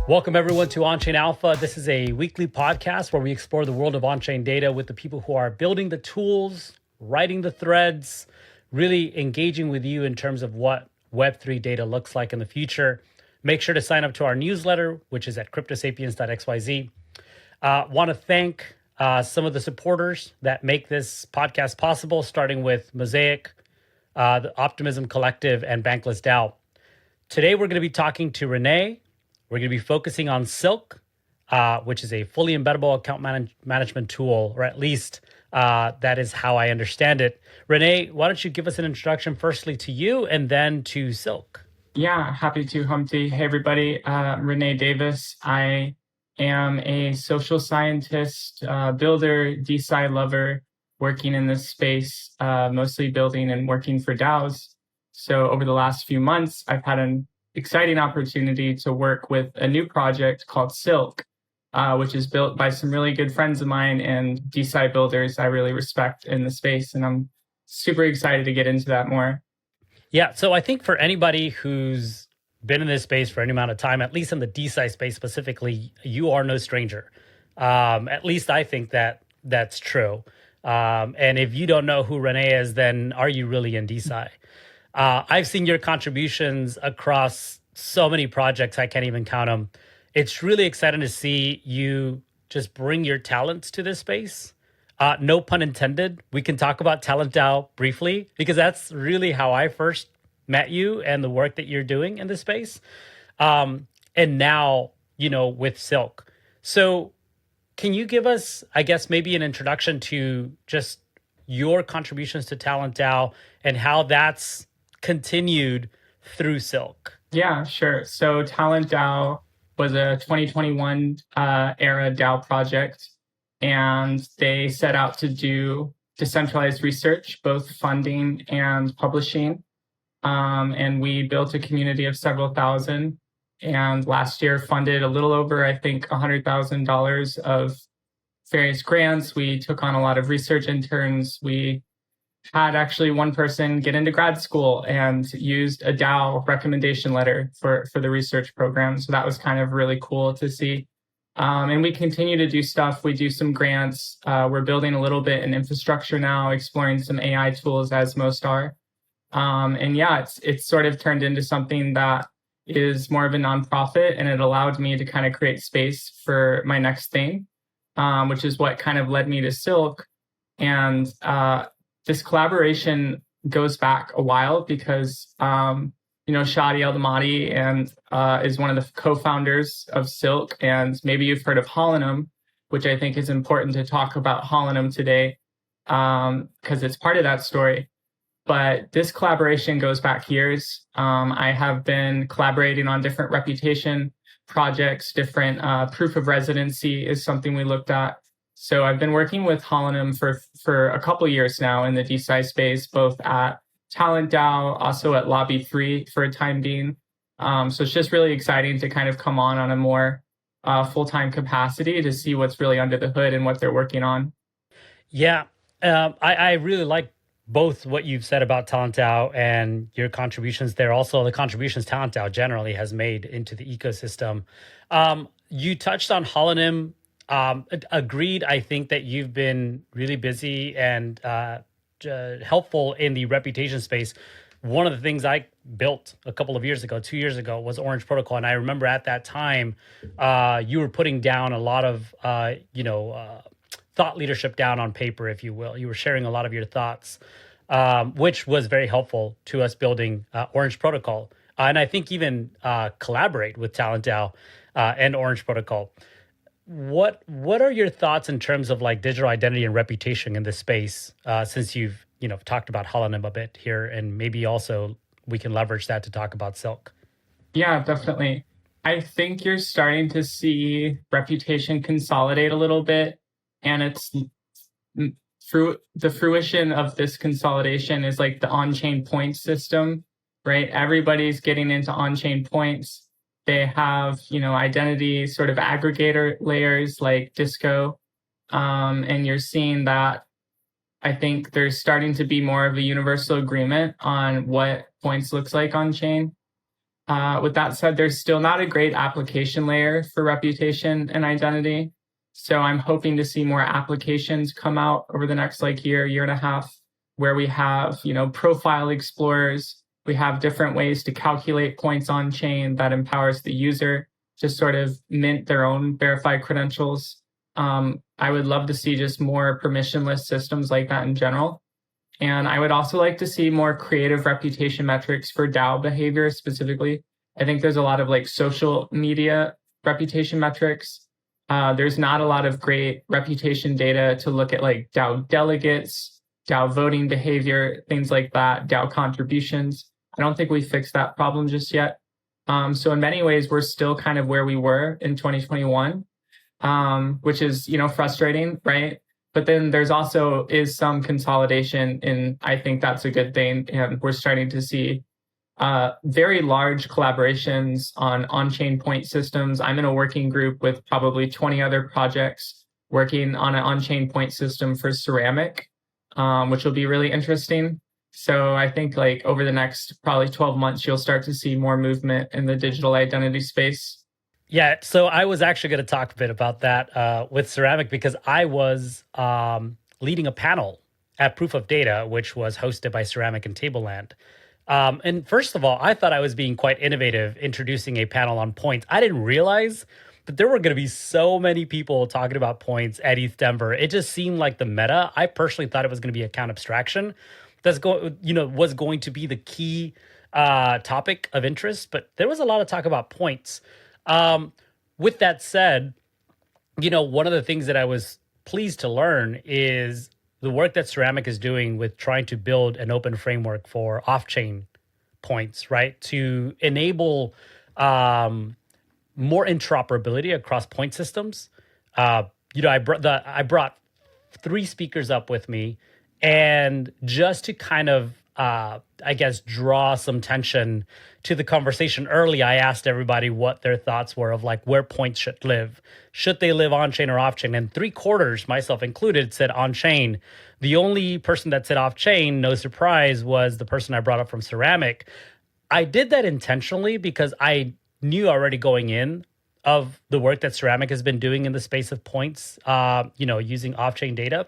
Welcome everyone to Onchain Alpha. This is a weekly podcast where we explore the world of on-chain data with the people who are building the tools, writing the threads, really engaging with you in terms of what Web3 data looks like in the future. Make sure to sign up to our newsletter, which is at cryptosapiens.xyz. Want to thank some of the supporters that make this podcast possible, starting with Mosaic, the Optimism Collective, and Bankless DAO. Today, we're going to be talking to Renee. We're going to be focusing on Silk, which is a fully embeddable account management tool, or at least that is how I understand it. Renee, why don't you give us an introduction firstly to you and then to Silk? Yeah, happy to, Humpty. Hey, everybody. Renee Davis. I am a social scientist, builder, DeSci lover, working in this space, mostly building and working for DAOs. So over the last few months, I've had an exciting opportunity to work with a new project called Silk, which is built by some really good friends of mine and DeSci builders I really respect in the space. And I'm super excited to get into that more. Yeah, so I think for anybody who's been in this space for any amount of time, at least in the DeSci space specifically, you are no stranger. At least I think that that's true. And if you don't know who Renee is, then are you really in DeSci? I've seen your contributions across so many projects, I can't even count them. It's really exciting to see you just bring your talents to this space. No pun intended. We can talk about TalentDAO briefly, because that's really how I first met you and the work that you're doing in this space. And now, with Silk. So can you give us, I guess, maybe an introduction to just your contributions to TalentDAO and how that's continued through Silk? Yeah, sure. So TalentDAO was a 2021 era DAO project, and they set out to do decentralized research, both funding and publishing. And we built a community of several thousand, and last year funded a little over, I think, $100,000 of various grants. We took on a lot of research interns. We had actually one person get into grad school and used a DAO recommendation letter for the research program. So that was kind of really cool to see. And we continue to do stuff. We do some grants. We're building a little bit in infrastructure now, exploring some AI tools, as most are. And yeah, it's sort of turned into something that is more of a nonprofit, and it allowed me to kind of create space for my next thing, which is what kind of led me to Silk. And this collaboration goes back a while because, Shadi Eldamati is one of the co-founders of Silk. And maybe you've heard of Holonym, which I think is important to talk about Holonym today because it's part of that story. But this collaboration goes back years. I have been collaborating on different reputation projects, different proof of residency is something we looked at. So I've been working with Holonym for a couple of years now in the DeSci space, both at TalentDAO, also at Lobby 3 for a time being. So it's just really exciting to kind of come on a more full-time capacity to see what's really under the hood and what they're working on. Yeah, I really like both what you've said about TalentDAO and your contributions there. Also, the contributions TalentDAO generally has made into the ecosystem. You touched on Holonym. Agreed. I think that you've been really busy and helpful in the reputation space. One of the things I built a couple of years ago, 2 years ago, was Orange Protocol. And I remember at that time, you were putting down a lot of, thought leadership down on paper, if you will. You were sharing a lot of your thoughts, which was very helpful to us building Orange Protocol. And I think even collaborate with TalentDAO and Orange Protocol. What are your thoughts in terms of like digital identity and reputation in this space, since you've talked about Holonym a bit here, and maybe also we can leverage that to talk about Silk? Yeah, definitely. I think you're starting to see reputation consolidate a little bit, and it's through the fruition of this consolidation is like the on-chain points system, right? Everybody's getting into on-chain points. They have, identity sort of aggregator layers like Disco. And you're seeing that I think there's starting to be more of a universal agreement on what points looks like on chain. With that said, there's still not a great application layer for reputation and identity. So I'm hoping to see more applications come out over the next year and a half, where we have, profile explorers. We have different ways to calculate points on chain that empowers the user to sort of mint their own verified credentials. I would love to see just more permissionless systems like that in general. And I would also like to see more creative reputation metrics for DAO behavior specifically. I think there's a lot of social media reputation metrics. There's not a lot of great reputation data to look at DAO delegates, DAO voting behavior, things like that, DAO contributions. I don't think we fixed that problem just yet. So in many ways, we're still kind of where we were in 2021, which is, frustrating, right? But then there's also is some consolidation, and I think that's a good thing. And we're starting to see very large collaborations on on-chain point systems. I'm in a working group with probably 20 other projects working on an on-chain point system for Ceramic, which will be really interesting. So I think over the next probably 12 months, you'll start to see more movement in the digital identity space. Yeah, so I was actually going to talk a bit about that with Ceramic, because I was leading a panel at Proof of Data, which was hosted by Ceramic and Tableland. And first of all, I thought I was being quite innovative introducing a panel on points. I didn't realize that there were going to be so many people talking about points at ETH Denver. It just seemed like the meta. I personally thought it was going to be account abstraction was going to be the key topic of interest, but there was a lot of talk about points. With that said, one of the things that I was pleased to learn is the work that Ceramic is doing with trying to build an open framework for off-chain points, right? To enable more interoperability across point systems. I brought 3 speakers up with me, and just to kind of draw some tension to the conversation early, I asked everybody what their thoughts were of where points should live. Should they live on-chain or off-chain? And 3/4, myself included, said on-chain. The only person that said off-chain, no surprise, was the person I brought up from Ceramic. I did that intentionally because I knew already going in of the work that Ceramic has been doing in the space of points, using off-chain data.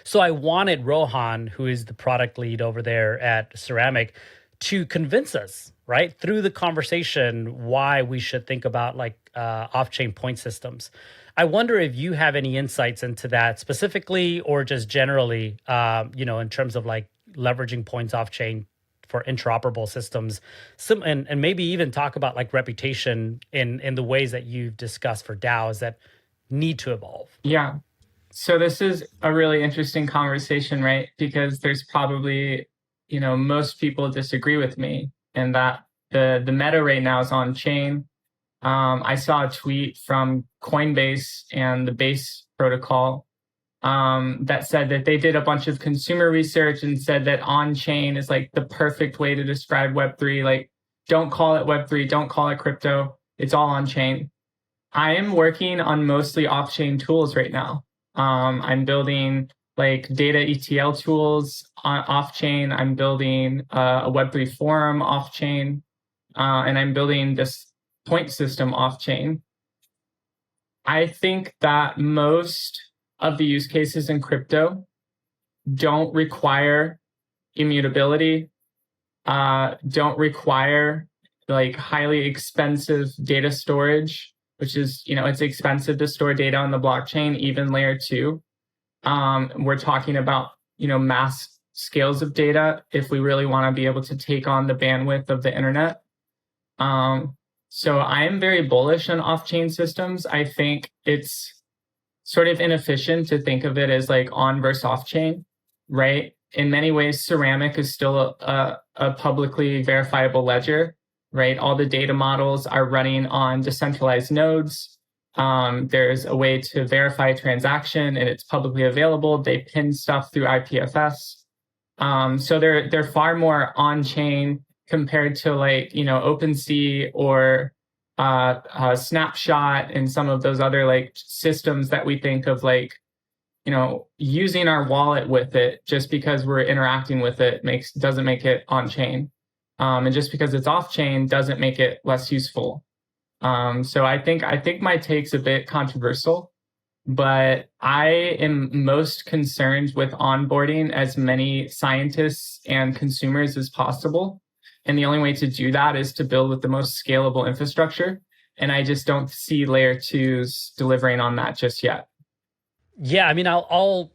So I wanted Rohan, who is the product lead over there at Ceramic, to convince us, right, through the conversation, why we should think about off-chain point systems. I wonder if you have any insights into that specifically, or just generally, in terms of leveraging points off-chain for interoperable systems, and maybe even talk about reputation in the ways that you've discussed for DAOs that need to evolve. Yeah. So this is a really interesting conversation, right? Because there's probably, most people disagree with me, and that the meta right now is on chain. I saw a tweet from Coinbase and the Base protocol that said that they did a bunch of consumer research and said that on chain is the perfect way to describe Web3. Don't call it Web3, don't call it crypto. It's all on chain. I am working on mostly off-chain tools right now. I'm building data ETL tools off-chain. I'm building a Web3 forum off-chain, and I'm building this point system off-chain. I think that most of the use cases in crypto don't require immutability, don't require highly expensive data storage, which is, it's expensive to store data on the blockchain, even layer 2. We're talking about, mass scales of data if we really want to be able to take on the bandwidth of the internet. So I am very bullish on off-chain systems. I think it's sort of inefficient to think of it as on versus off-chain, right? In many ways, Ceramic is still a publicly verifiable ledger, right? All the data models are running on decentralized nodes. There's a way to verify a transaction, and it's publicly available. They pin stuff through IPFS. So they're far more on-chain compared to OpenSea or Snapshot and some of those other systems that we think of using our wallet with it just because we're interacting with it doesn't make it on-chain. And just because it's off chain doesn't make it less useful. So I think my take's a bit controversial, but I am most concerned with onboarding as many scientists and consumers as possible. And the only way to do that is to build with the most scalable infrastructure. And I just don't see layer twos delivering on that just yet. Yeah, I mean, I'll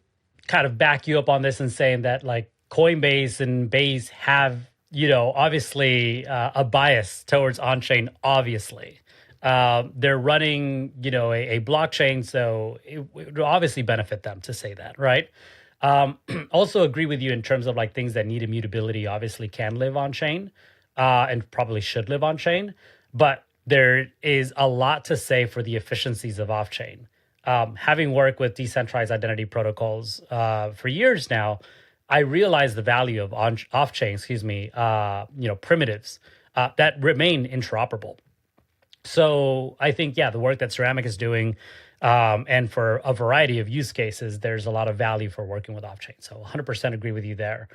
kind of back you up on this and saying that like Coinbase and Base have, obviously a bias towards on-chain, obviously. They're running, a blockchain, so it would obviously benefit them to say that, right? Also agree with you in terms of like things that need immutability obviously can live on chain, and probably should live on chain, but there is a lot to say for the efficiencies of off chain. Having worked with decentralized identity protocols for years now, I realize the value of off chain, primitives that remain interoperable. So I think, yeah, the work that Ceramic is doing, and for a variety of use cases, there's a lot of value for working with off-chain. So 100% agree with you there.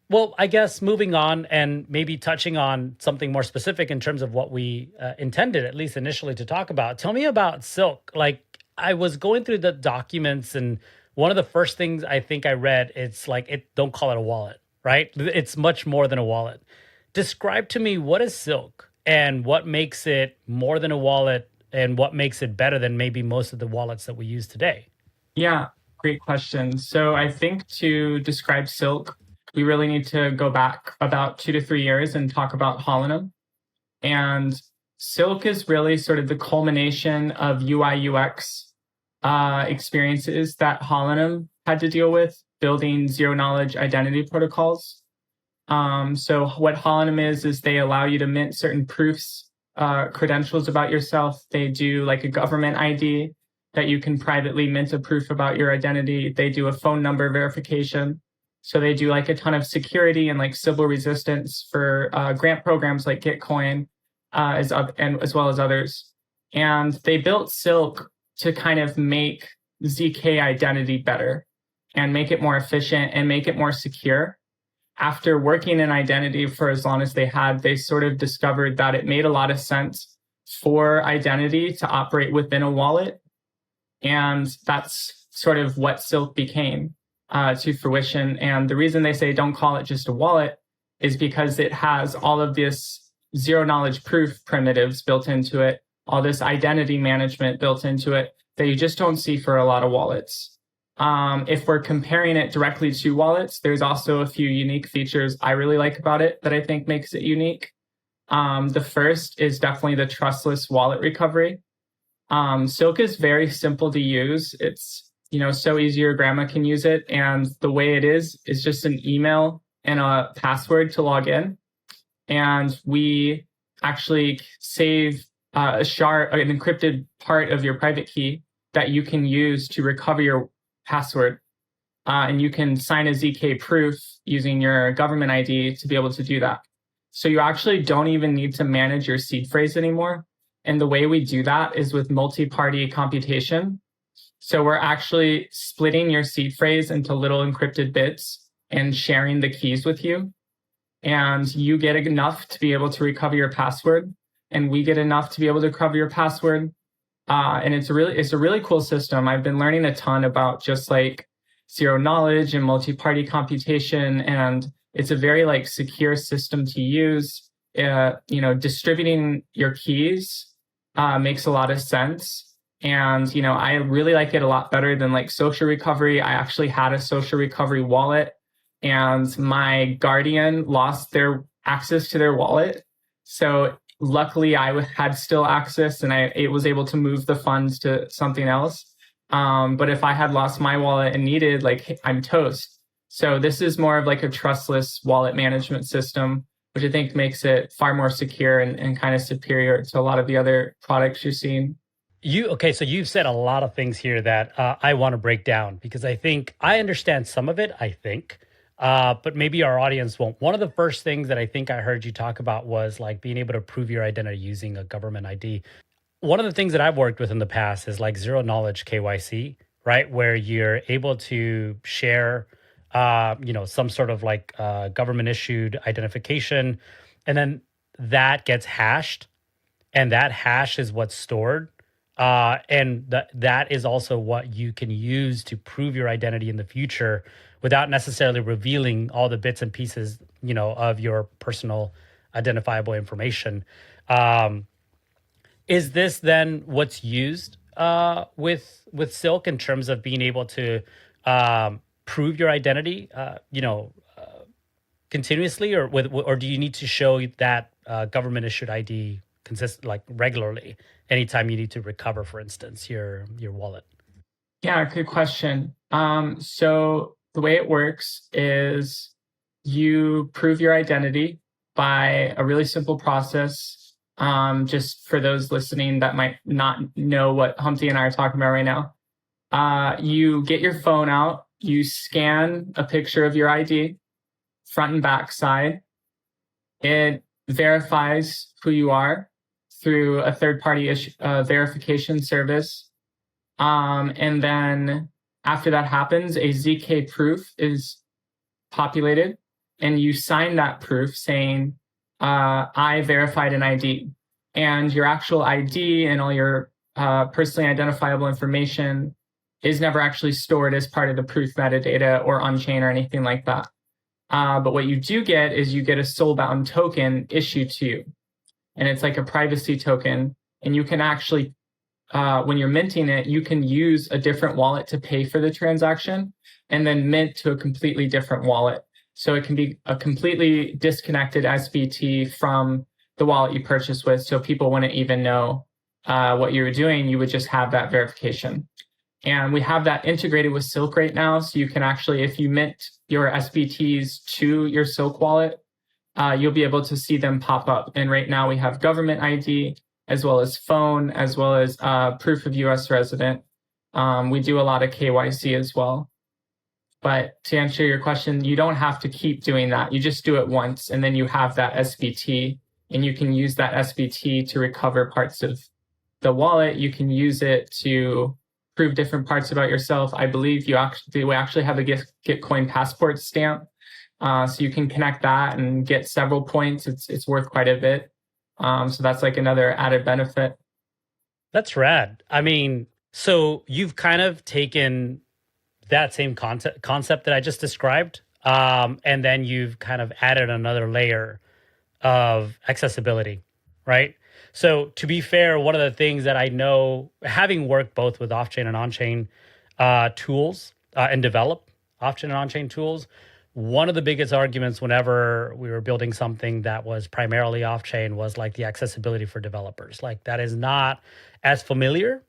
Well, I guess moving on and maybe touching on something more specific in terms of what we intended, at least initially, to talk about. Tell me about Silk. Like, I was going through the documents, and one of the first things I think I read, it's like, don't call it a wallet, right? It's much more than a wallet. Describe to me, what is Silk and what makes it more than a wallet and what makes it better than maybe most of the wallets that we use today? Yeah, great question. So I think to describe Silk, we really need to go back about 2 to 3 years and talk about Holonym. And Silk is really sort of the culmination of UI UX experiences that Holonym had to deal with building zero knowledge identity protocols. So what Holonym is they allow you to mint certain proofs, credentials about yourself. They do like a government ID that you can privately mint a proof about your identity. They do a phone number verification. So they do like a ton of security and like Sybil resistance for grant programs like Gitcoin, as well as others. And they built Silk to kind of make ZK identity better and make it more efficient and make it more secure. After working in identity for as long as they had, they sort of discovered that it made a lot of sense for identity to operate within a wallet. And that's sort of what Silk became to fruition. And the reason they say don't call it just a wallet is because it has all of this zero knowledge proof primitives built into it, all this identity management built into it that you just don't see for a lot of wallets. If we're comparing it directly to wallets, there's also a few unique features I really like about it that I think makes it unique. The first is definitely the trustless wallet recovery. Silk is very simple to use. It's so easy your grandma can use it. And the way it is just an email and a password to log in. And we actually save a shard, an encrypted part of your private key that you can use to recover your password. And you can sign a ZK proof using your government ID to be able to do that. So you actually don't even need to manage your seed phrase anymore. And the way we do that is with multi-party computation. So we're actually splitting your seed phrase into little encrypted bits and sharing the keys with you. And you get enough to be able to recover your password. And we get enough to be able to recover your password. And it's a really cool system. I've been learning a ton about just like zero knowledge and multi-party computation. And it's a very like secure system to use. Distributing your keys makes a lot of sense. And, I really like it a lot better than like social recovery. I actually had a social recovery wallet and my guardian lost their access to their wallet. So luckily I had still access and I was able to move the funds to something else. But if I had lost my wallet and needed, like, I'm toast. So this is more of like a trustless wallet management system, which I think makes it far more secure and kind of superior to a lot of the other products you're seeing. So you've said a lot of things here that I want to break down because I think I understand some of it, but maybe our audience won't. One of the first things that I think I heard you talk about was like being able to prove your identity using a government ID. One of the things that I've worked with in the past is like zero knowledge KYC, right? Where you're able to share some sort of like government issued identification, and then that gets hashed, and that hash is what's stored. And that is also what you can use to prove your identity in the future without necessarily revealing all the bits and pieces, of your personal identifiable information. Is this then what's used with Silk in terms of being able to prove your identity, continuously, or do you need to show that government issued ID regularly anytime you need to recover, for instance, your wallet? Yeah, good question. So the way it works is you prove your identity by a really simple process. Just for those listening that might not know what Humpty and I are talking about right now, you get your phone out, you scan a picture of your ID, front and back side. It verifies who you are through a third-party verification service. And then after that happens, a ZK proof is populated, and you sign that proof saying, I verified an ID. And your actual ID and all your personally identifiable information is never actually stored as part of the proof metadata or on-chain or anything like that. But what you do get is you get a soul-bound token issued to you. And it's like a privacy token. And you can actually, when you're minting it, you can use a different wallet to pay for the transaction and then mint to a completely different wallet. So it can be a completely disconnected SBT from the wallet you purchased with. So people wouldn't even know what you were doing. You would just have that verification. And we have that integrated with Silk right now. So you can actually, if you mint your SBTs to your Silk wallet, you'll be able to see them pop up. And right now we have government ID, as well as phone, as well as proof of US resident. We do a lot of KYC as well. But to answer your question, you don't have to keep doing that. You just do it once, and then you have that SBT, and you can use that SBT to recover parts of the wallet. You can use it to prove different parts about yourself. I believe we actually have a Gitcoin passport stamp, so you can connect that and get several points. It's worth quite a bit. So that's like another added benefit. That's rad. I mean, so you've kind of taken that same concept that I just described, and then you've kind of added another layer of accessibility, right? So to be fair, one of the things that I know, having worked both with off-chain and on-chain tools and develop off-chain and on-chain tools, one of the biggest arguments whenever we were building something that was primarily off-chain was like the accessibility for developers. Like that is not as familiar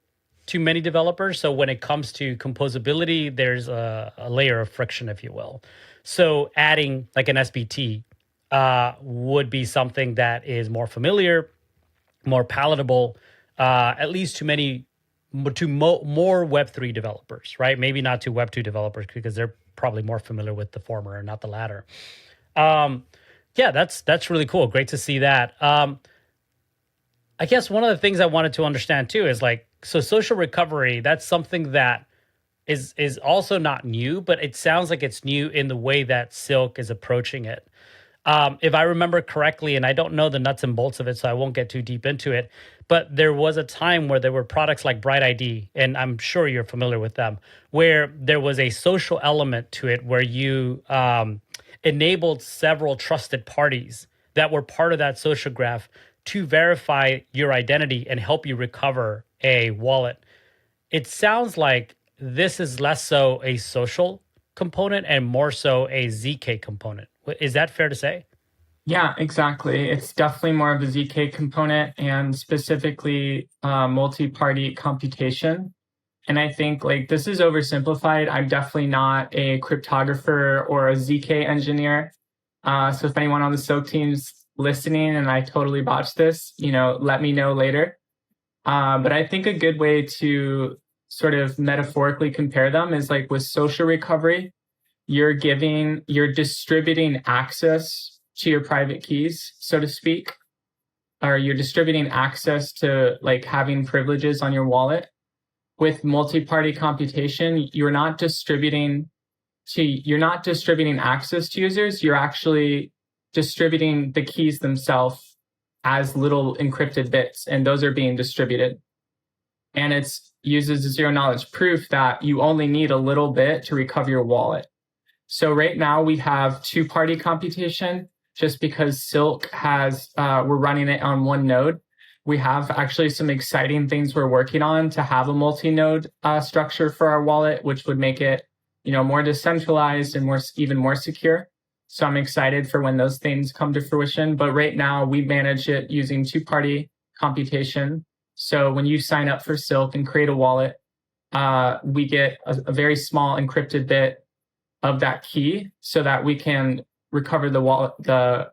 to many developers. So when it comes to composability, there's a layer of friction, if you will. So adding like an SBT would be something that is more familiar, more palatable, at least to more Web3 developers, right? Maybe not to Web2 developers because they're probably more familiar with the former and not the latter. Yeah, that's really cool. Great to see that. I guess one of the things I wanted to understand too is like, so social recovery, that's something that is also not new, but it sounds like it's new in the way that Silk is approaching it. If I remember correctly, and I don't know the nuts and bolts of it, so I won't get too deep into it, but there was a time where there were products like Bright ID, and I'm sure you're familiar with them, where there was a social element to it where you enabled several trusted parties that were part of that social graph to verify your identity and help you recover a wallet. It sounds like this is less so a social component and more so a ZK component. Is that fair to say? Yeah, exactly. It's definitely more of a ZK component and specifically multi-party computation. And I think like this is oversimplified. I'm definitely not a cryptographer or a ZK engineer. So if anyone on the Silk team's listening and I totally botched this, let me know later. But I think a good way to sort of metaphorically compare them is like with social recovery, you're distributing access to your private keys, so to speak, or you're distributing access to like having privileges on your wallet. With multi-party computation, you're not distributing you're not distributing access to users, you're actually distributing the keys themselves as little encrypted bits, and those are being distributed. And it uses a zero knowledge proof that you only need a little bit to recover your wallet. So right now we have two-party computation just because Silk has, we're running it on one node. We have actually some exciting things we're working on to have a multi-node structure for our wallet, which would make it, more decentralized and even more secure. So I'm excited for when those things come to fruition. But right now we manage it using two-party computation. So when you sign up for Silk and create a wallet, we get a very small encrypted bit of that key so that we can recover the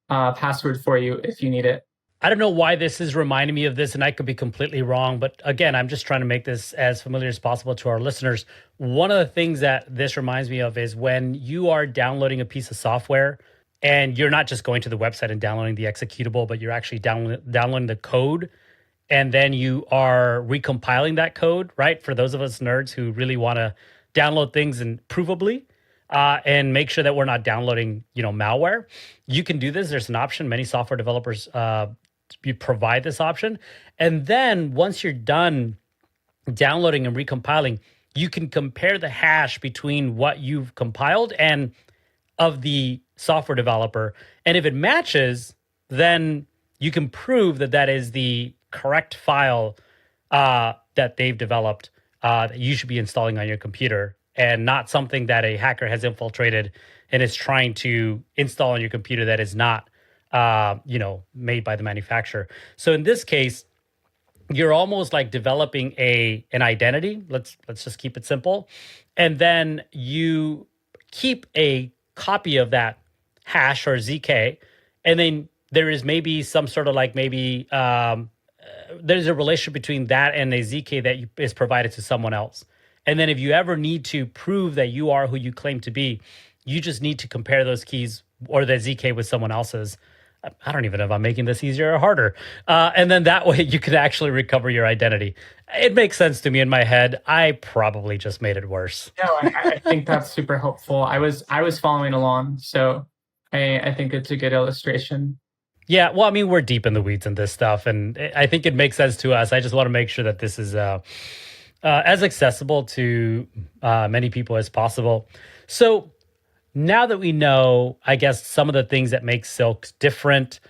password for you if you need it. I don't know why this is reminding me of this, and I could be completely wrong, but again, I'm just trying to make this as familiar as possible to our listeners. One of the things that this reminds me of is when you are downloading a piece of software and you're not just going to the website and downloading the executable, but you're actually downloading the code, and then you are recompiling that code, right? For those of us nerds who really want to download things and provably, and make sure that we're not downloading, malware. You can do this. There's an option. Many software developers provide this option. And then once you're done downloading and recompiling, you can compare the hash between what you've compiled and of the software developer. And if it matches, then you can prove that that is the correct file that they've developed that you should be installing on your computer, and not something that a hacker has infiltrated and is trying to install on your computer that is not, made by the manufacturer. So in this case, you're almost like developing an identity. Let's just keep it simple, and then you keep a copy of that hash or ZK, and then there is maybe some sort of there's a relationship between that and a ZK that is provided to someone else. And then if you ever need to prove that you are who you claim to be, you just need to compare those keys or the ZK with someone else's. I don't even know if I'm making this easier or harder. And then that way you can actually recover your identity. It makes sense to me in my head. I probably just made it worse. No, I think that's super helpful. I was following along, so I think it's a good illustration. Yeah, well, I mean, we're deep in the weeds in this stuff, and I think it makes sense to us. I just want to make sure that this is as accessible to many people as possible. So now that we know, I guess, some of the things that make Silk different,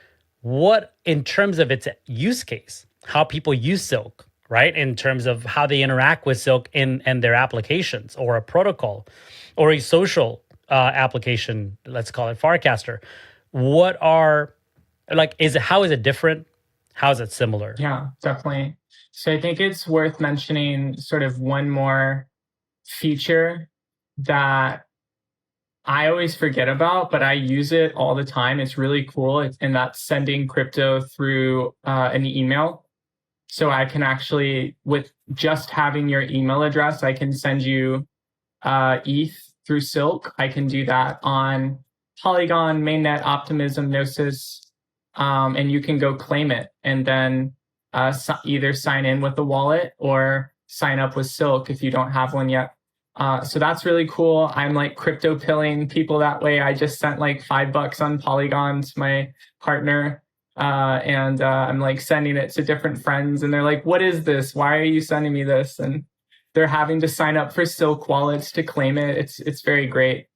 what, in terms of its use case, how people use Silk, right? In terms of how they interact with Silk and their applications, or a protocol, or a social application, let's call it Farcaster. How is it different? How is it similar? Yeah, definitely. So I think it's worth mentioning sort of one more feature that I always forget about, but I use it all the time. It's really cool. And that's sending crypto through an email. So I can actually, with just having your email address, I can send you ETH through Silk. I can do that on Polygon, Mainnet, Optimism, Gnosis, and you can go claim it and then either sign in with the wallet or sign up with Silk if you don't have one yet. So that's really cool. I'm like crypto pilling people that way. I just sent like $5 on Polygon to my partner, and I'm like sending it to different friends, and they're like, "What is this? Why are you sending me this?" And they're having to sign up for Silk wallets to claim it. It's very great.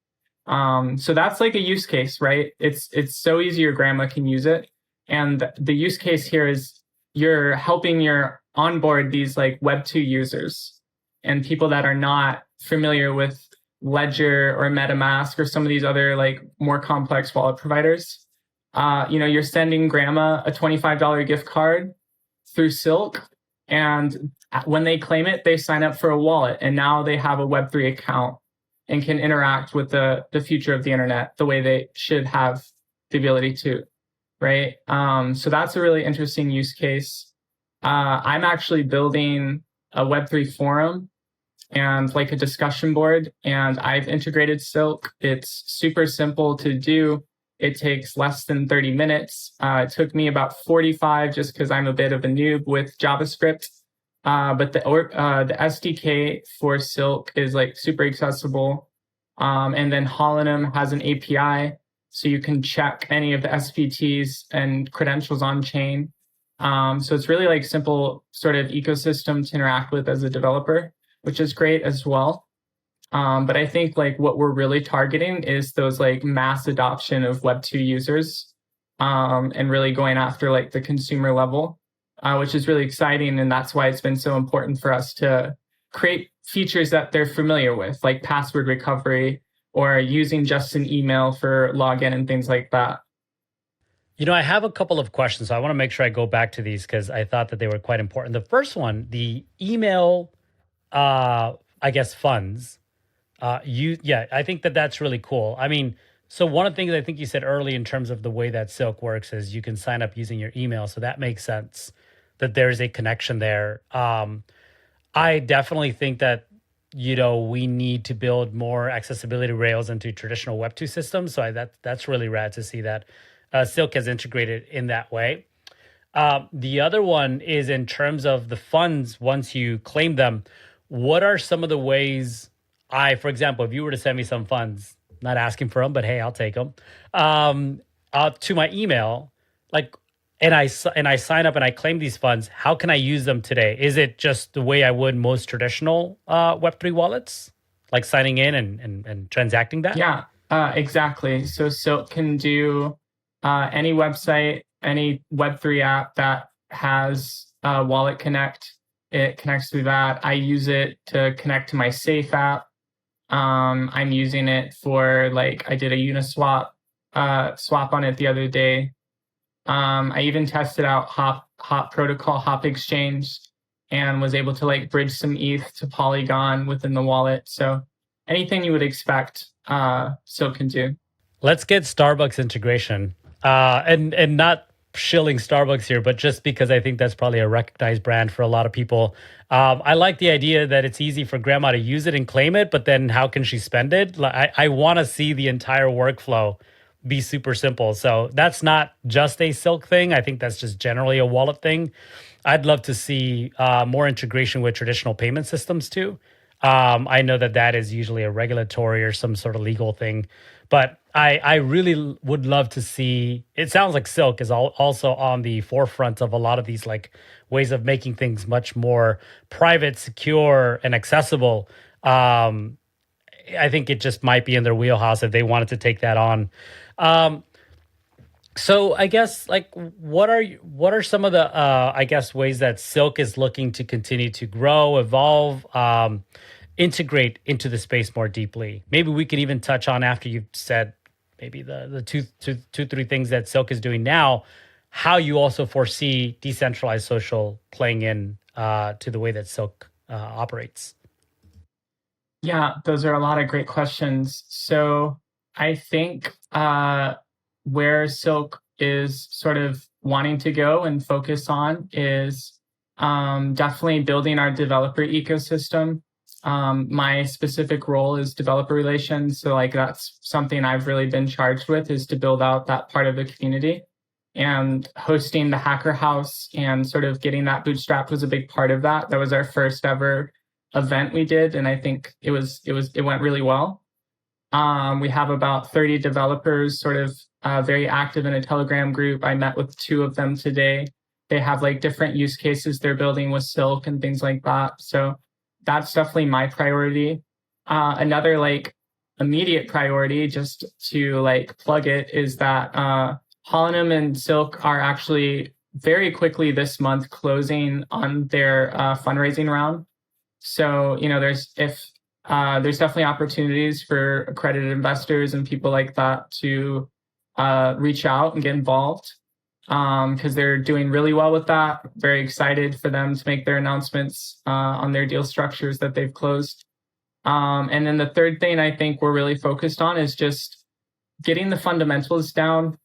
So that's like a use case, right? It's so easy your grandma can use it, and the use case here is you're helping your onboard these like Web2 users and people that are not familiar with Ledger or MetaMask or some of these other like more complex wallet providers. You're sending grandma a $25 gift card through Silk, and when they claim it, they sign up for a wallet, and now they have a Web3 account and can interact with the future of the internet the way they should have the ability to, right? So that's a really interesting use case. I'm actually building a Web3 forum and like a discussion board, and I've integrated Silk. It's super simple to do. It takes less than 30 minutes. It took me about 45 just because I'm a bit of a noob with JavaScript. But the SDK for Silk is like super accessible. And then Holonym has an API, so you can check any of the SPTs and credentials on chain. So it's really like simple sort of ecosystem to interact with as a developer, which is great as well. But I think like what we're really targeting is those like mass adoption of Web2 users, and really going after like the consumer level, which is really exciting. And that's why it's been so important for us to create features that they're familiar with, like password recovery or using just an email for login and things like that. I have a couple of questions, so I want to make sure I go back to these because I thought that they were quite important. The first one, the email, I guess, funds. I think that that's really cool. I mean, so one of the things I think you said early in terms of the way that Silk works is you can sign up using your email. So that makes sense that there's a connection there. I definitely think that, we need to build more accessibility rails into traditional Web2 systems. So that's really rad to see that Silk has integrated in that way. The other one is in terms of the funds, once you claim them, what are some of the ways for example, if you were to send me some funds, not asking for them, but hey, I'll take them, to my email, and I sign up and I claim these funds, how can I use them today? Is it just the way I would most traditional Web3 wallets, like signing in and transacting that? Yeah, exactly. So Silk can do any website, any Web3 app that has Wallet Connect. It connects to that. I use it to connect to my Safe app. I'm using it for I did a Uniswap swap on it the other day. I even tested out Hop protocol, Hop Exchange, and was able to bridge some ETH to Polygon within the wallet. So anything you would expect, Silk can do. Let's get Starbucks integration, and not shilling Starbucks here, but just because I think that's probably a recognized brand for a lot of people. I like the idea that it's easy for grandma to use it and claim it, but then how can she spend it? I want to see the entire workflow be super simple. So that's not just a Silk thing. I think that's just generally a wallet thing. I'd love to see more integration with traditional payment systems too. I know that is usually a regulatory or some sort of legal thing, but I really would love to see. It sounds like Silk is also on the forefront of a lot of these ways of making things much more private, secure, and accessible. I think it just might be in their wheelhouse if they wanted to take that on. So I guess what are some of the ways that Silk is looking to continue to grow, evolve, integrate into the space more deeply? Maybe we could even touch on, after you've said maybe the three things that Silk is doing now, how you also foresee decentralized social playing in to the way that Silk operates. Yeah, those are a lot of great questions. So I think where Silk is sort of wanting to go and focus on is definitely building our developer ecosystem. My specific role is developer relations. So that's something I've really been charged with, is to build out that part of the community. And hosting the Hacker House and sort of getting that bootstrapped was a big part of that. That was our first ever event we did, and I think it went really well. We have about 30 developers sort of very active in a Telegram group. I met with 2 of them today. They have different use cases they're building with Silk and things like that. So that's definitely my priority. Another immediate priority, just to plug it, is that Holonym and Silk are actually very quickly this month closing on their fundraising round. So there's definitely opportunities for accredited investors and people like that to reach out and get involved, because they're doing really well with that. Very excited for them to make their announcements on their deal structures that they've closed. And then the third thing I think we're really focused on is just getting the fundamentals down.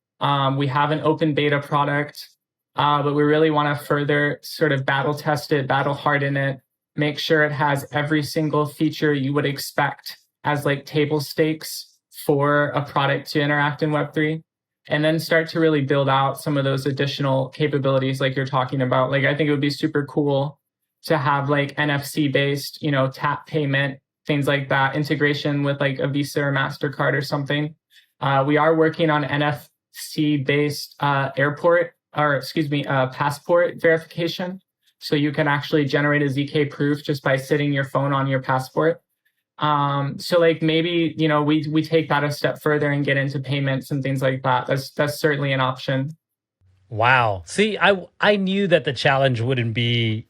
We have an open beta product, but we really want to further sort of battle test it, battle harden it, make sure it has every single feature you would expect as table stakes for a product to interact in Web3, and then start to really build out some of those additional capabilities you're talking about. I think it would be super cool to have NFC based, tap payment, things like that, integration with like a Visa or MasterCard or something. We are working on NFC-based passport verification. So you can actually generate a ZK proof just by sitting your phone on your passport. So like maybe, we take that a step further and get into payments and things like that. That's certainly an option. Wow. See, I knew that the challenge wouldn't be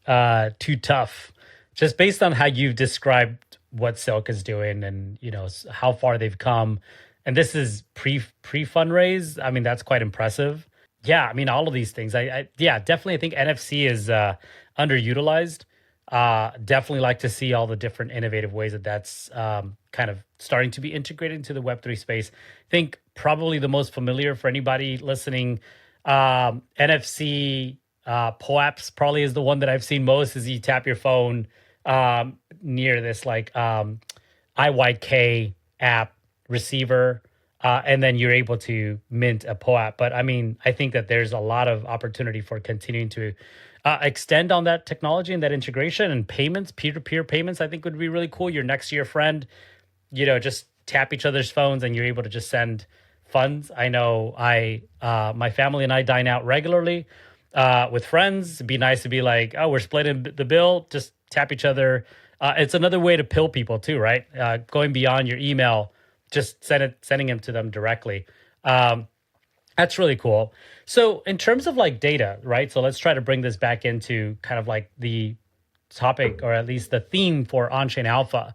too tough, just based on how you've described what Silk is doing and how far they've come. And this is pre fundraise. I mean, that's quite impressive. Yeah, I mean, all of these things. Yeah, definitely. I think NFC is underutilized. Definitely like to see all the different innovative ways that's kind of starting to be integrated into the Web3 space. I think probably the most familiar for anybody listening, NFC POAPs probably is the one that I've seen most. Is you tap your phone near this like IYK app receiver, and then you're able to mint a POAP. But I mean, I think that there's a lot of opportunity for continuing to extend on that technology and that integration, and payments, peer-to-peer payments, I think would be really cool. You're next to your friend, just tap each other's phones and you're able to just send funds. I know my family and I dine out regularly with friends. It'd be nice to be like, oh, we're splitting the bill, just tap each other. It's another way to pill people too, right? Going beyond your email, just sending them to them directly. That's really cool. So in terms of like data, right? So let's try to bring this back into kind of like the topic, or at least the theme for Onchain Alpha.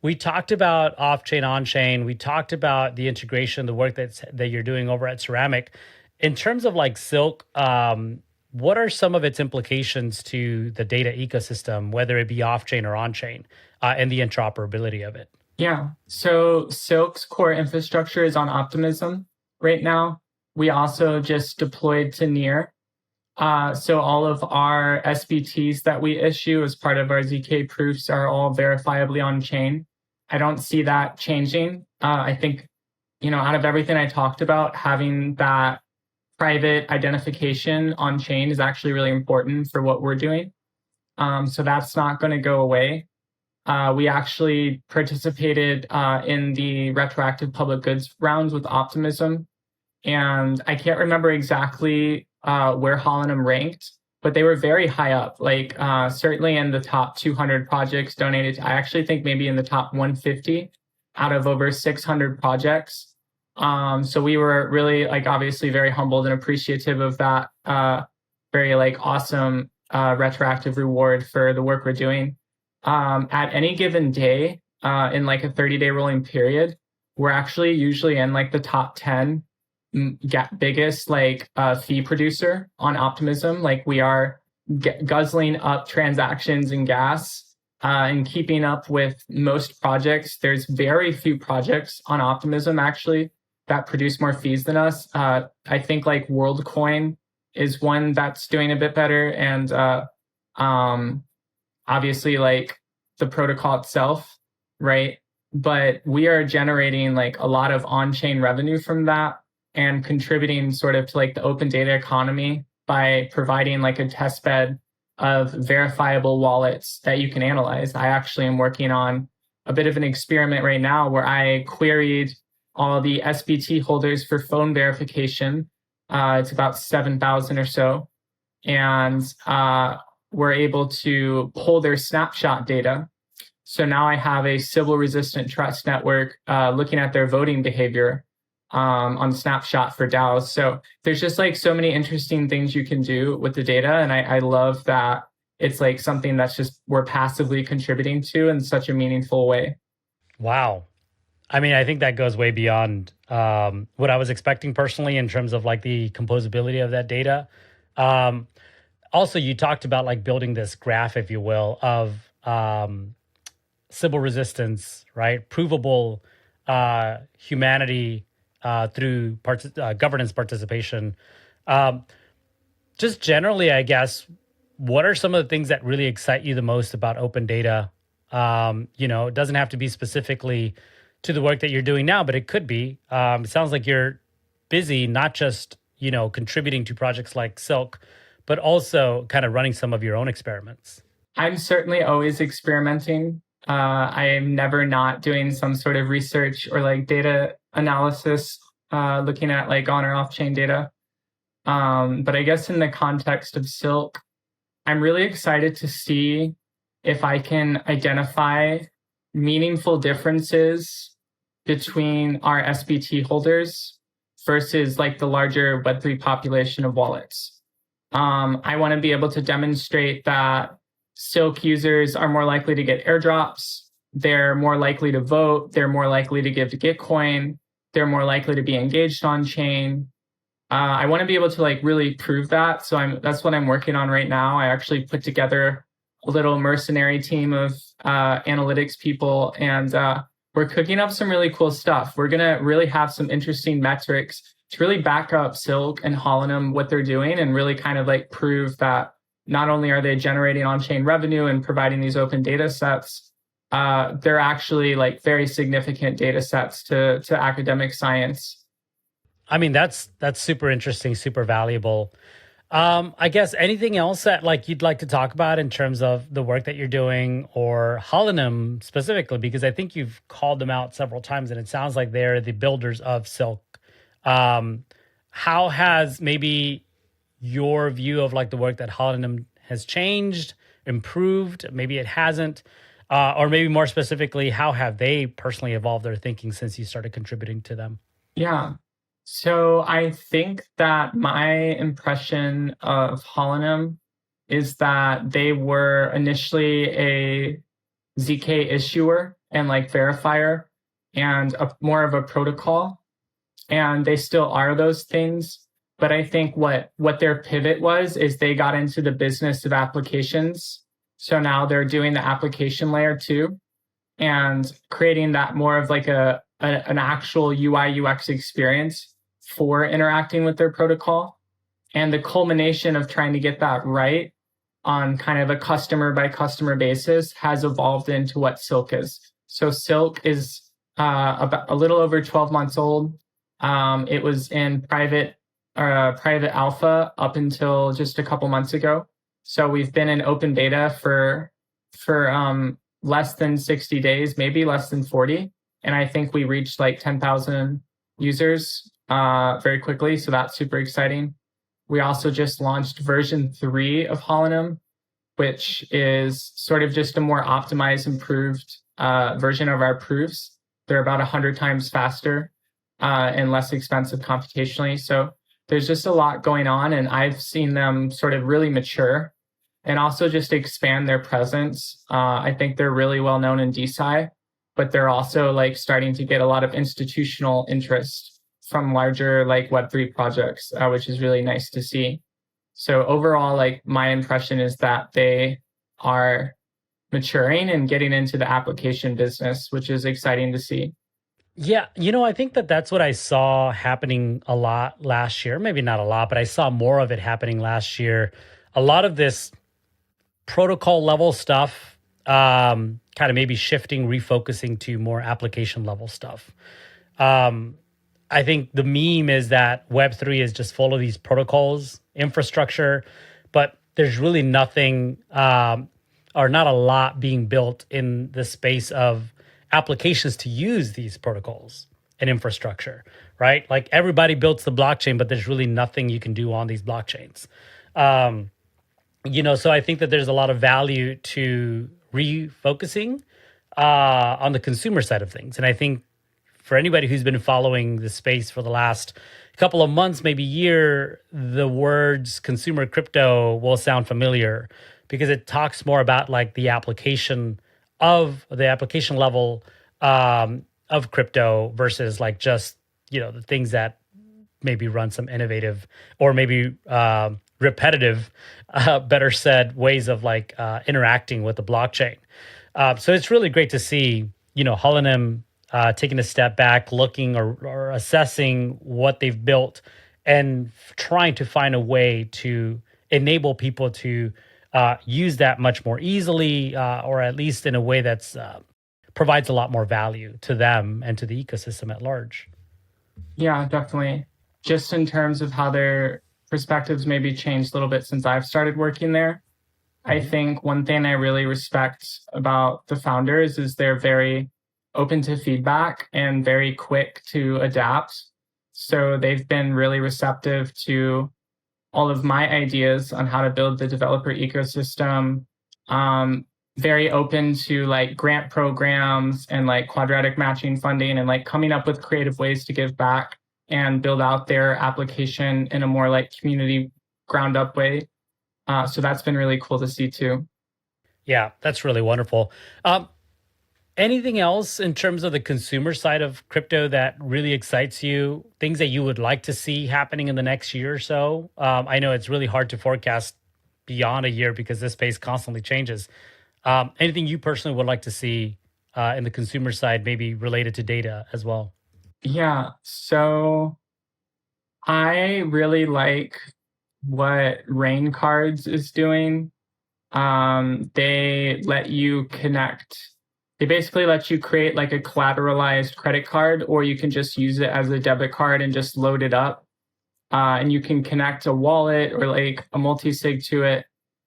We talked about off-chain, on-chain. We talked about the integration, the work that you're doing over at Ceramic. In terms of like Silk, what are some of its implications to the data ecosystem, whether it be off-chain or on-chain, and the interoperability of it? Yeah. So Silk's core infrastructure is on Optimism right now. We also just deployed to Near. So all of our SBTs that we issue as part of our ZK proofs are all verifiably on chain. I don't see that changing. I think, out of everything I talked about, having that private identification on chain is actually really important for what we're doing. So that's not going to go away. We actually participated in the retroactive public goods rounds with Optimism. And I can't remember exactly where Holonym ranked, but they were very high up, like certainly in the top 200 projects donated. I actually think maybe in the top 150 out of over 600 projects. So we were really obviously very humbled and appreciative of that very awesome retroactive reward for the work we're doing. At any given day in a 30-day rolling period, we're actually usually in the top 10 biggest fee producer on Optimism. We are guzzling up transactions and gas and keeping up with most projects. There's very few projects on Optimism actually that produce more fees than us. I think WorldCoin is one that's doing a bit better, and obviously the protocol itself, right? But we are generating a lot of on-chain revenue from that, and contributing sort of to the open data economy by providing a test bed of verifiable wallets that you can analyze. I actually am working on a bit of an experiment right now where I queried all the SBT holders for phone verification. It's about 7,000 or so. And we're able to pull their snapshot data. So now I have a Sybil-resistant trust network looking at their voting behavior on Snapshot for DAOs. So there's just so many interesting things you can do with the data. And I love that it's something that's just we're passively contributing to in such a meaningful way. Wow. I mean, I think that goes way beyond what I was expecting personally in terms of the composability of that data. Also, you talked about building this graph, if you will, of Sybil resistance, right? Provable humanity through governance participation. Just generally, I guess, what are some of the things that really excite you the most about open data? It doesn't have to be specifically to the work that you're doing now, but it could be. It sounds like you're busy, not just, contributing to projects like Silk, but also kind of running some of your own experiments. I'm certainly always experimenting. I am never not doing some sort of research or like data analysis, looking at like on or off chain data. But I guess in the context of Silk, I'm really excited to see if I can identify meaningful differences between our SBT holders versus like the larger Web3 population of wallets. I want to be able to demonstrate that Silk users are more likely to get airdrops. They're more likely to vote. They're more likely to give to Gitcoin. They're more likely to be engaged on chain. I want to be able to like really prove that. So that's what I'm working on right now. I actually put together a little mercenary team of analytics people, and we're cooking up some really cool stuff. We're gonna really have some interesting metrics to really back up Silk and Holonym, what they're doing, and really kind of like prove that not only are they generating on-chain revenue and providing these open data sets, they're actually like very significant data sets to academic science. I mean, that's super interesting, super valuable. I guess anything else that like you'd like to talk about in terms of the work that you're doing or Holonym specifically, because I think you've called them out several times and it sounds like they're the builders of Silk. How has maybe your view of like the work that Holonym has changed, improved? Maybe it hasn't. Or maybe more specifically, how have they personally evolved their thinking since you started contributing to them? Yeah. So I think that my impression of Holonym is that they were initially a ZK issuer and like verifier and more of a protocol. And they still are those things. But I think what their pivot was is they got into the business of applications. So now they're doing the application layer too, and creating that more of like an actual UI UX experience for interacting with their protocol. And the culmination of trying to get that right on kind of a customer by customer basis has evolved into what Silk is. So Silk is about a little over 12 months old. It was in private alpha up until just a couple months ago. So we've been in open beta for less than 60 days, maybe less than 40. And I think we reached like 10,000 users very quickly. So that's super exciting. We also just launched version 3 of Holonym, which is sort of just a more optimized, improved version of our proofs. They're about 100 times faster and less expensive computationally. So there's just a lot going on, and I've seen them sort of really mature and also just expand their presence. I think they're really well known in DeSci, but they're also like starting to get a lot of institutional interest from larger like Web3 projects, which is really nice to see. So overall, like my impression is that they are maturing and getting into the application business, which is exciting to see. Yeah, I think that that's what I saw happening a lot last year. Maybe not a lot, but I saw more of it happening last year. A lot of this protocol level stuff, kind of maybe shifting, refocusing to more application level stuff. I think the meme is that Web3 is just full of these protocols, infrastructure, but there's really nothing or not a lot being built in the space of applications to use these protocols and infrastructure, right? Like everybody builds the blockchain, but there's really nothing you can do on these blockchains. So I think that there's a lot of value to refocusing on the consumer side of things. And I think for anybody who's been following the space for the last couple of months, maybe year, the words consumer crypto will sound familiar because it talks more about like the application level of crypto versus like just, the things that maybe run some innovative or maybe repetitive, better said, ways of like interacting with the blockchain. So it's really great to see, Holonym taking a step back, looking or assessing what they've built and trying to find a way to enable people to use that much more easily, or at least in a way that's provides a lot more value to them and to the ecosystem at large. Yeah, definitely. Just in terms of how their perspectives maybe changed a little bit since I've started working there. I think one thing I really respect about the founders is they're very open to feedback and very quick to adapt. So they've been really receptive to all of my ideas on how to build the developer ecosystem. Very open to like grant programs and like quadratic matching funding and like coming up with creative ways to give back and build out their application in a more like community ground up way. So that's been really cool to see too. Yeah, that's really wonderful. Anything else in terms of the consumer side of crypto that really excites you? Things that you would like to see happening in the next year or so? I know it's really hard to forecast beyond a year because this space constantly changes. Anything you personally would like to see in the consumer side, maybe related to data as well? Yeah. So I really like what Rain Cards is doing. They let you connect. They basically let you create like a collateralized credit card, or you can just use it as a debit card and just load it up. And you can connect a wallet or like a multi-sig to it.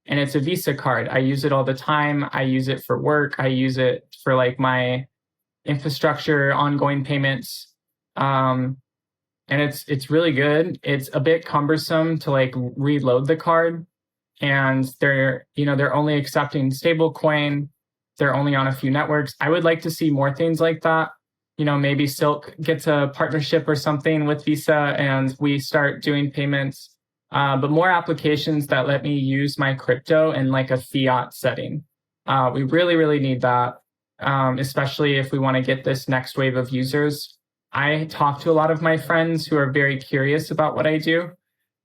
And it's a Visa card. I use it all the time. I use it for work. I use it for like my infrastructure, ongoing payments. And it's really good. It's a bit cumbersome to like reload the card, and they're only accepting stablecoin. They're only on a few networks. I would like to see more things like that. Maybe Silk gets a partnership or something with Visa and we start doing payments. But more applications that let me use my crypto in like a fiat setting. We really, really need that, especially if we want to get this next wave of users. I talk to a lot of my friends who are very curious about what I do,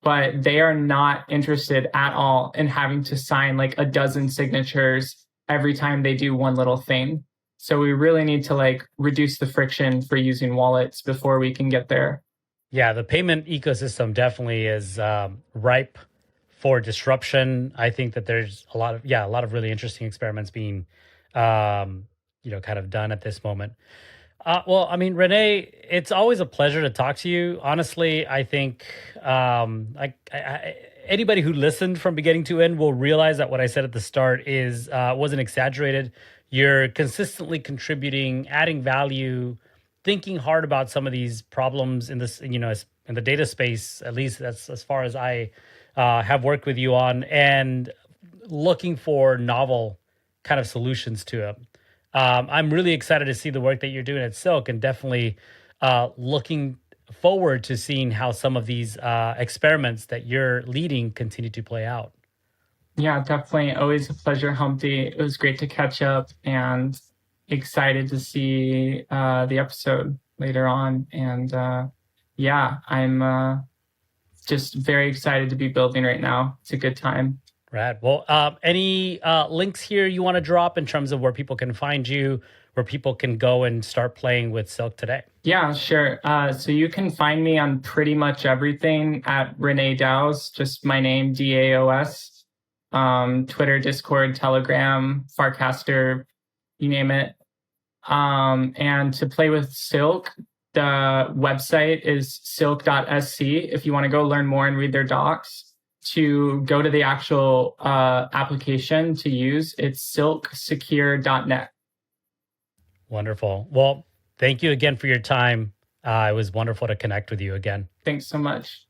but they are not interested at all in having to sign like a dozen signatures every time they do one little thing. So we really need to like reduce the friction for using wallets before we can get there. Yeah, the payment ecosystem definitely is ripe for disruption. I think that there's a lot of really interesting experiments being, kind of done at this moment. Well, I mean, Renee, it's always a pleasure to talk to you. Honestly, I think anybody who listened from beginning to end will realize that what I said at the start is wasn't exaggerated. You're consistently contributing, adding value, thinking hard about some of these problems in this, in the data space. At least that's as far as I have worked with you on, and looking for novel kind of solutions to it. I'm really excited to see the work that you're doing at Silk, and definitely looking forward to seeing how some of these experiments that you're leading continue to play out. Yeah, definitely. Always a pleasure, Humpty. It was great to catch up and excited to see the episode later on. And I'm just very excited to be building right now. It's a good time. Rad. Well, any links here you want to drop in terms of where people can find you, where people can go and start playing with Silk today? Yeah, sure. So you can find me on pretty much everything at Renee DAOs, just my name, DAOS. Twitter, Discord, Telegram, Farcaster, you name it. And to play with Silk, the website is silk.sc if you want to go learn more and read their docs. To go to the actual application to use, it's silksecure.net. Wonderful. Well, thank you again for your time. It was wonderful to connect with you again. Thanks so much.